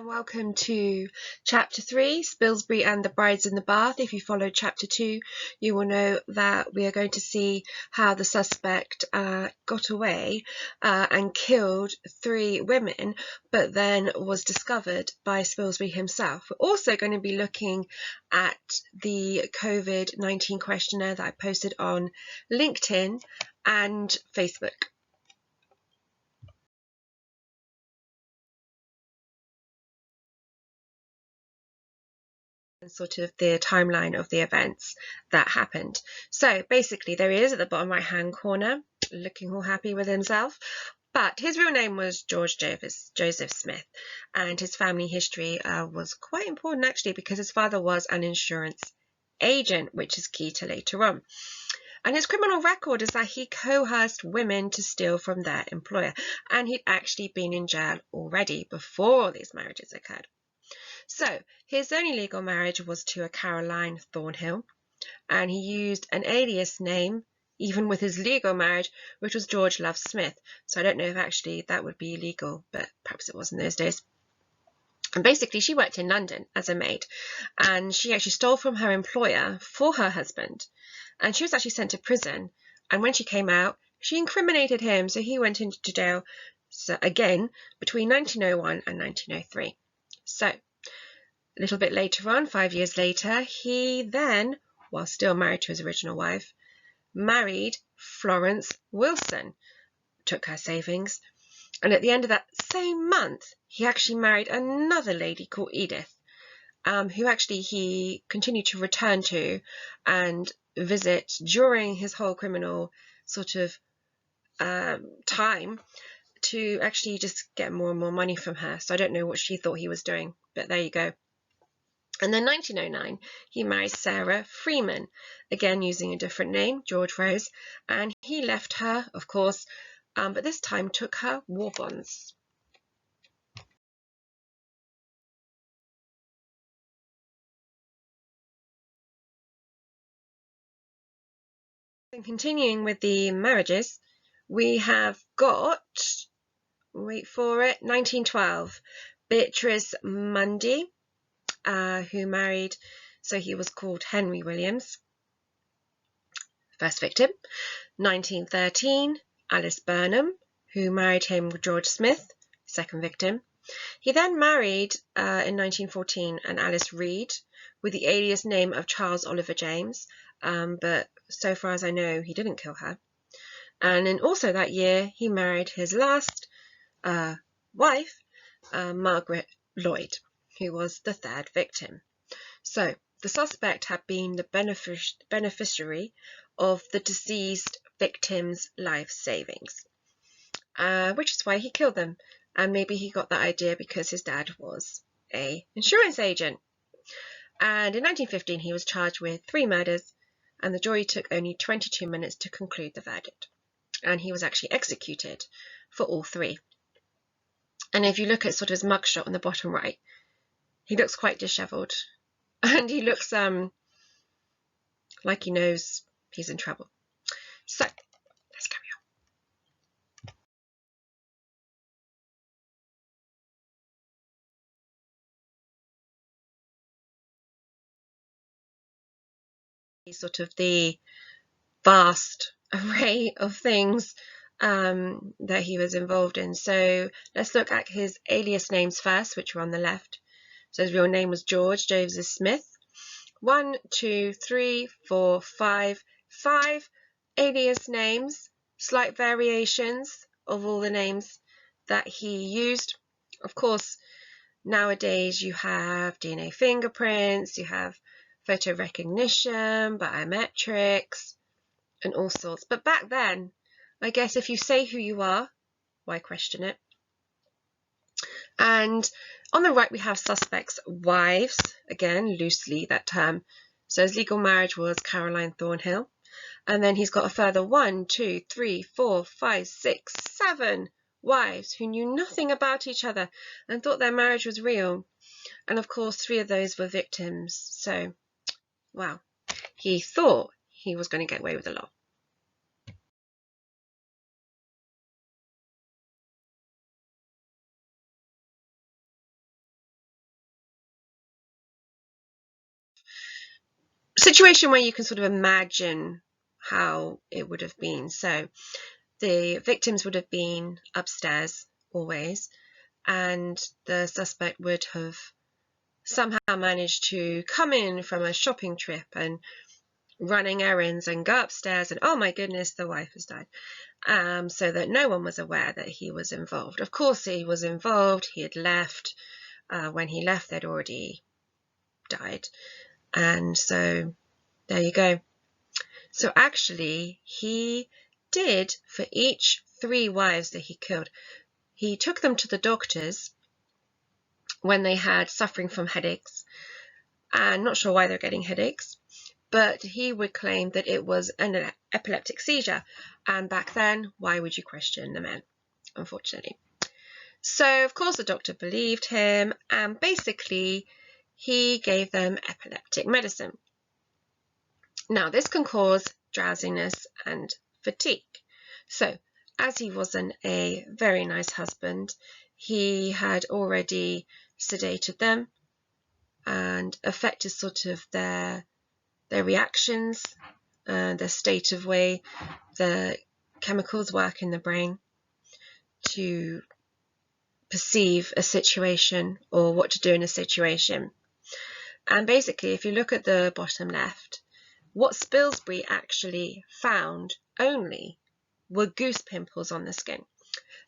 And welcome to Chapter 3, Spilsbury and the Brides in the Bath. If you followed Chapter 2, you will know that we are going to see how the suspect got away and killed 3 women, but then was discovered by Spilsbury himself. We're also going to be looking at the Covid-19 questionnaire that I posted on LinkedIn and Facebook. Sort of the timeline of the events that happened. So basically there he is at the bottom right hand corner looking all happy with himself, but his real name was George Joseph Smith, and his family history was quite important actually, because his father was an insurance agent, which is key to later on. And his criminal record is that he coerced women to steal from their employer, and he'd actually been in jail already before all these marriages occurred. So his only legal marriage was to a Caroline Thornhill, and he used an alias name even with his legal marriage, which was George Love Smith. So I don't know if actually that would be illegal, but perhaps it was in those days. And basically she worked in London as a maid, and she actually stole from her employer for her husband, and she was actually sent to prison. And when she came out, she incriminated him, so he went into jail again between 1901 and 1903. So a little bit later on, 5 years later, he then, while still married to his original wife, married Florence Wilson, took her savings, and at the end of that same month, he actually married another lady called Edith, who actually he continued to return to and visit during his whole criminal sort of time, to actually just get more and more money from her. So I don't know what she thought he was doing, but there you go. And then 1909, he married Sarah Freeman, again using a different name, George Rose, and he left her, of course, but this time took her war bonds. And continuing with the marriages, we have got, wait for it, 1912, Beatrice Mundy, who married, so he was called Henry Williams, first victim. 1913, Alice Burnham, who married him with George Smith, second victim. He then married in 1914 an Alice Reed with the alias name of Charles Oliver James, but so far as I know, he didn't kill her. And then also that year, he married his last wife, Margaret Lloyd, who was the third victim. So the suspect had been the beneficiary of the deceased victim's life savings, which is why he killed them. And maybe he got that idea because his dad was an insurance agent. And in 1915, he was charged with 3 murders, and the jury took only 22 minutes to conclude the verdict. And he was actually executed for all 3. And if you look at sort of his mugshot on the bottom right, he looks quite disheveled, and he looks like he knows he's in trouble. So let's carry on. Sort of the vast array of things that he was involved in. So let's look at his alias names first, which are on the left. So his real name was George Joseph Smith. 1, 2, 3, 4, 5 alias names, slight variations of all the names that he used. Of course, nowadays you have DNA fingerprints, you have photo recognition, biometrics, and all sorts. But back then, I guess if you say who you are, why question it? And on the right, we have suspects' wives, again, loosely that term. So his legal marriage was Caroline Thornhill. And then he's got a further 1, 2, 3, 4, 5, 6, 7 wives who knew nothing about each other and thought their marriage was real. And of course, 3 of those were victims. So, wow, he thought he was going to get away with the law. situation where you can sort of imagine how it would have been. So the victims would have been upstairs always, and the suspect would have somehow managed to come in from a shopping trip and running errands and go upstairs and, oh my goodness, the wife has died, so that no one was aware that he was involved. Of course he was involved. He had left. When he left, they'd already died, and so there you go. So actually he did, for each 3 wives that he killed, he took them to the doctors when they had suffering from headaches, and not sure why they're getting headaches, but he would claim that it was an epileptic seizure, and back then, why would you question the men, unfortunately? So of course the doctor believed him, and basically he gave them epileptic medicine. Now this can cause drowsiness and fatigue. So as he wasn't a very nice husband, he had already sedated them and affected sort of their reactions, the state of way the chemicals work in the brain to perceive a situation or what to do in a situation. And basically, if you look at the bottom left, what Spilsbury actually found only were goose pimples on the skin.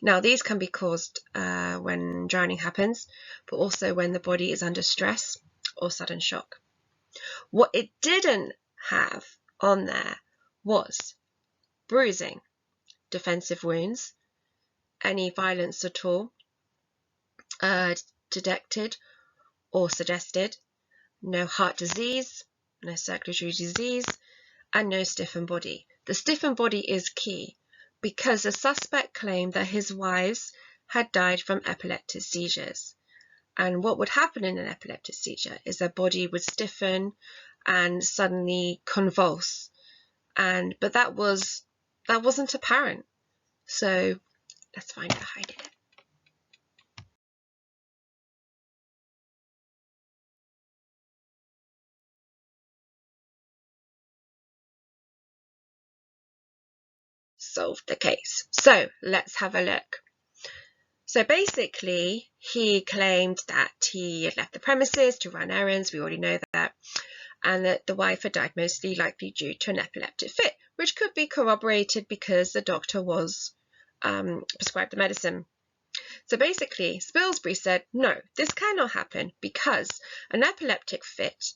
Now, these can be caused when drowning happens, but also when the body is under stress or sudden shock. What it didn't have on there was bruising, defensive wounds, any violence at all detected or suggested, no heart disease, no circulatory disease, and no stiffened body. The stiffened body is key because the suspect claimed that his wives had died from epileptic seizures. And what would happen in an epileptic seizure is their body would stiffen and suddenly convulse. But that wasn't apparent. So let's find out how I did it. Solved the case. So let's have a look. So basically, he claimed that he had left the premises to run errands. We already know that. And that the wife had died mostly likely due to an epileptic fit, which could be corroborated because the doctor was prescribed the medicine. So basically, Spilsbury said, no, this cannot happen because an epileptic fit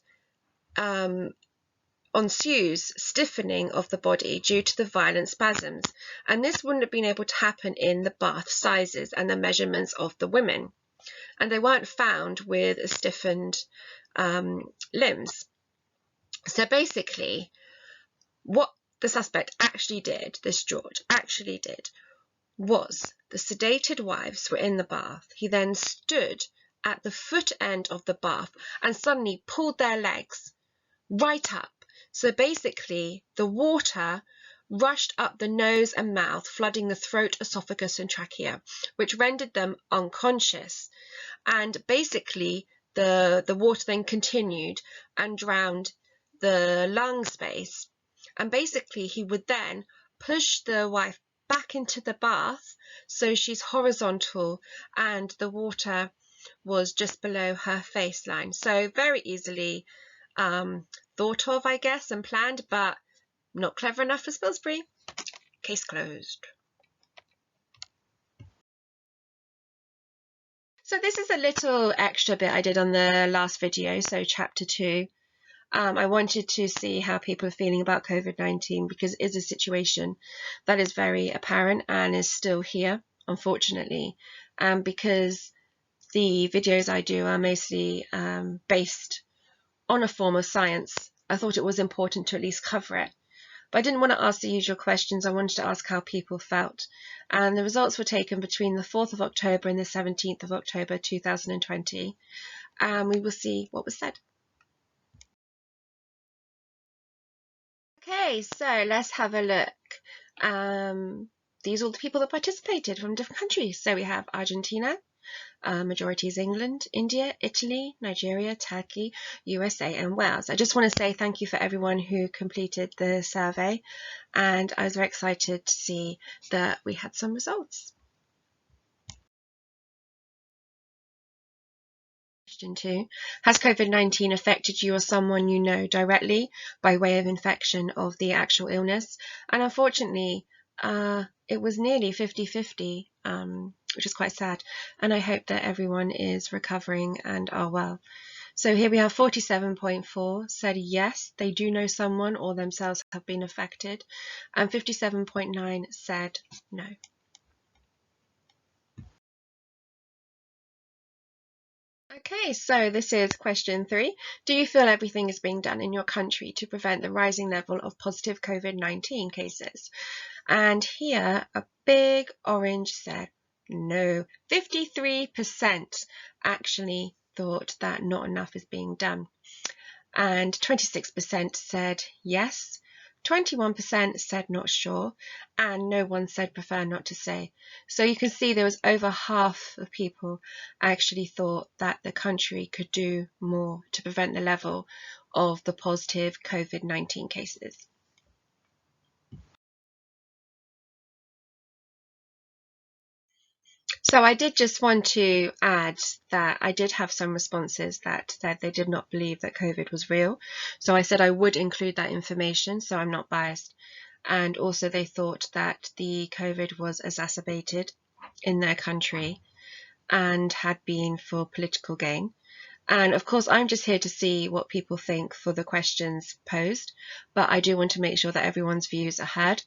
ensues stiffening of the body due to the violent spasms, and this wouldn't have been able to happen in the bath sizes and the measurements of the women, and they weren't found with stiffened limbs. So basically, what the suspect actually did, this George actually did, was the sedated wives were in the bath. He then stood at the foot end of the bath and suddenly pulled their legs right up. So basically, the water rushed up the nose and mouth, flooding the throat, esophagus, and trachea, which rendered them unconscious. And basically, the water then continued and drowned the lung space. And basically, he would then push the wife back into the bath so she's horizontal and the water was just below her face line. So very easily thought of, I guess, and planned, but not clever enough for Spilsbury. Case closed. So this is a little extra bit I did on the last video, so chapter 2. I wanted to see how people are feeling about COVID-19 because it is a situation that is very apparent and is still here, unfortunately, because the videos I do are mostly based on a form of science. I thought it was important to at least cover it. But I didn't want to ask the usual questions. I wanted to ask how people felt. And the results were taken between the 4th of October and the 17th of October 2020. And we will see what was said. Okay, so let's have a look. These are all the people that participated from different countries. So we have Argentina, Majority is England, India, Italy, Nigeria, Turkey, USA and Wales. I just want to say thank you for everyone who completed the survey, and I was very excited to see that we had some results. Question 2. Has COVID-19 affected you or someone you know directly by way of infection of the actual illness? And unfortunately, it was nearly 50-50, which is quite sad. And I hope that everyone is recovering and are well. So here we have 47.4 said yes, they do know someone or themselves have been affected. And 57.9 said no. Okay, so this is question 3. Do you feel everything is being done in your country to prevent the rising level of positive COVID-19 cases? And here, a big orange said no. 53% actually thought that not enough is being done. And 26% said yes. 21% said not sure, and no one said prefer not to say. So you can see there was over half of people actually thought that the country could do more to prevent the level of the positive COVID-19 cases. So I did just want to add that I did have some responses that said they did not believe that COVID was real. So I said I would include that information, so I'm not biased. And also they thought that the COVID was exacerbated in their country and had been for political gain. And of course, I'm just here to see what people think for the questions posed, but I do want to make sure that everyone's views are heard.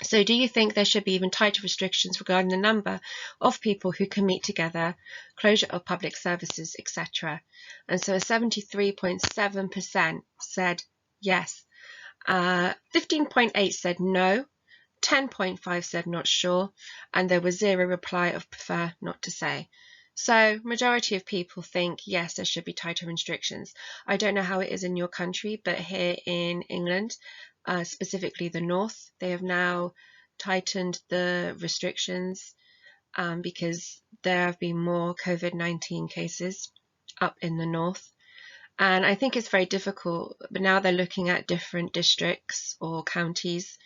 So do you think there should be even tighter restrictions regarding the number of people who can meet together, closure of public services, etc.? And so 73.7% said yes, 15.8 said no, 10.5 said not sure, and there was 0 reply of prefer not to say. So majority of people think yes, there should be tighter restrictions. I don't know how it is in your country, but here in England, specifically the north, they have now tightened the restrictions because there have been more COVID-19 cases up in the north. And I think it's very difficult, but now they're looking at different districts or counties,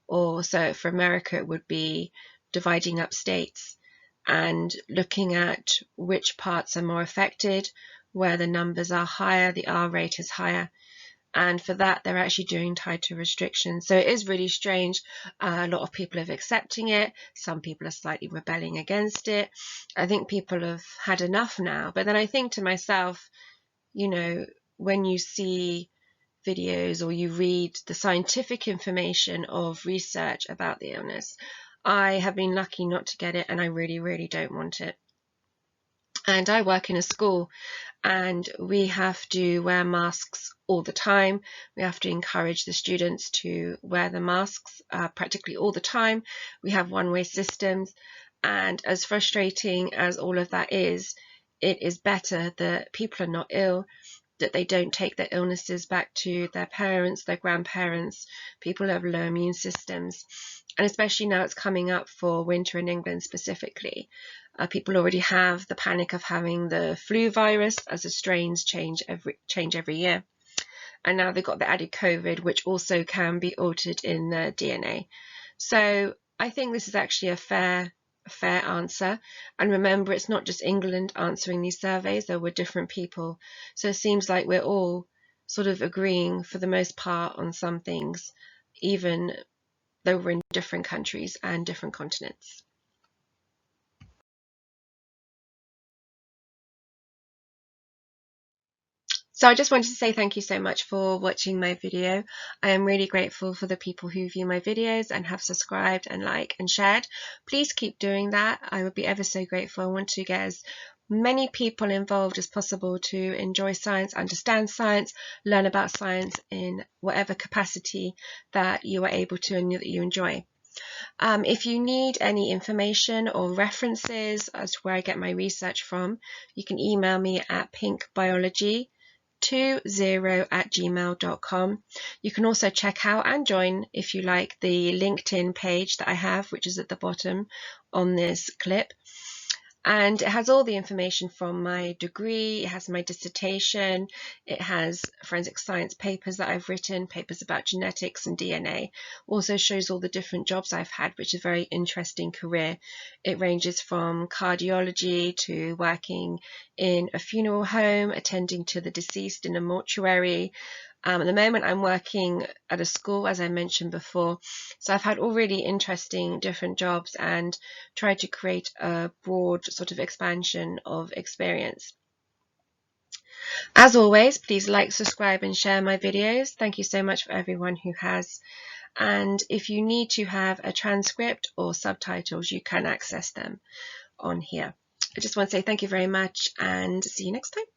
or so for America it would be dividing up states and looking at which parts are more affected, where the numbers are higher, the R rate is higher. And for that, they're actually doing tighter restrictions. So it is really strange. A lot of people are accepting it. Some people are slightly rebelling against it. I think people have had enough now. But then I think to myself, you know, when you see videos or you read the scientific information of research about the illness, I have been lucky not to get it, and I really, really don't want it. And I work in a school, and we have to wear masks all the time. We have to encourage the students to wear the masks practically all the time. We have one-way systems, and as frustrating as all of that is, it is better that people are not ill, that they don't take their illnesses back to their parents, their grandparents, people who have low immune systems. And especially now it's coming up for winter in England specifically. People already have the panic of having the flu virus, as the strains change every year. And now they've got the added COVID, which also can be altered in the DNA. So I think this is actually a fair answer. And remember, it's not just England answering these surveys, there were different people. So it seems like we're all sort of agreeing for the most part on some things, even though we're in different countries and different continents. So I just wanted to say thank you so much for watching my video. I am really grateful for the people who view my videos and have subscribed and liked and shared. Please keep doing that. I would be ever so grateful. I want to get as many people involved as possible to enjoy science, understand science, learn about science in whatever capacity that you are able to and that you enjoy. If you need any information or references as to where I get my research from, you can email me at pinkbiology20@gmail.com. You can also check out and join, if you like, the LinkedIn page that I have, which is at the bottom on this clip. And it has all the information from my degree, it has my dissertation, it has forensic science papers that I've written, papers about genetics and DNA. Also shows all the different jobs I've had, which is a very interesting career. It ranges from cardiology to working in a funeral home, attending to the deceased in a mortuary. At the moment I'm working at a school, as I mentioned before, so I've had all really interesting different jobs and tried to create a broad sort of expansion of experience. As always, please like, subscribe and share my videos. Thank you so much for everyone who has. And if you need to have a transcript or subtitles, you can access them on here. I just want to say thank you very much and see you next time.